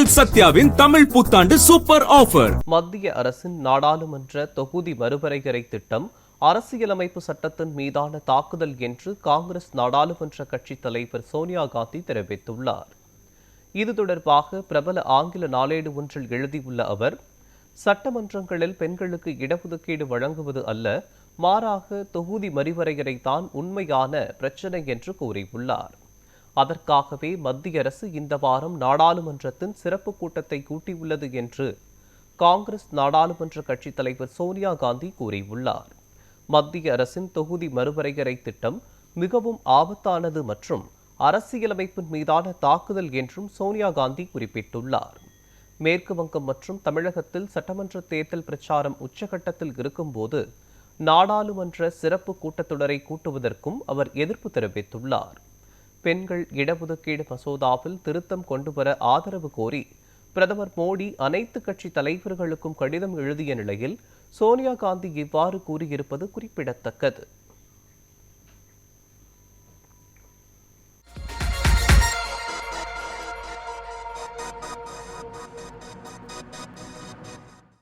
உங்கள் சத்யாவின் தமிழ் புத்தாண்டு super offer. மத்திய அரசின் நாடாளுமன்ற தொகுதி மறுவரையறை திட்டம் அரசியலமைப்பு சட்டத்தின் மீதான தாக்குதல் என்று காங்கிரஸ் நாடாளுமன்ற கட்சித் தலைவர் சோனியா காந்தி தெரிவித்துள்ளார். இது தொடர்பாக பிரபல ஆங்கில நாளேடு ஒன்றில் எழுதியுள்ள அவர், சட்டமன்றங்களில் பெண்களுக்கு இடஒதுக்கீடு வழங்குவது அல்ல, மாறாக தொகுதி மறுவரையறை தான் உண்மையான பிரச்சினை என்று கூறியுள்ளார். அதற்காகவே மத்திய அரசு இந்த வாரம் நாடாளுமன்றத்தின் சிறப்பு கூட்டத்தை கூட்டியுள்ளது என்று காங்கிரஸ் நாடாளுமன்ற கட்சித் தலைவர் சோனியா காந்தி கூறியுள்ளார். மத்திய அரசின் தொகுதி மறுவரையறை திட்டம் மிகவும் ஆபத்தானது மற்றும் அரசியலமைப்பின் மீதான தாக்குதல் என்றும் சோனியா காந்தி குறிப்பிட்டுள்ளார். மேற்கு வங்கம் மற்றும் தமிழகத்தில் சட்டமன்ற தேர்தல் பிரச்சாரம் உச்சகட்டத்தில் இருக்கும்போது நாடாளுமன்ற சிறப்பு கூட்டத்தொடரை கூட்டுவதற்கும் அவர் எதிர்ப்பு தெரிவித்துள்ளார். பெண்கள் இடஒதுக்கீடு மசோதாவில் திருத்தம் கொண்டுவர ஆதரவு கோரி பிரதமர் மோடி அனைத்து கட்சி தலைவர்களுக்கும் கடிதம் எழுதிய நிலையில் சோனியா காந்தி இவ்வாறு கூறியிருப்பது குறிப்பிடத்தக்கது.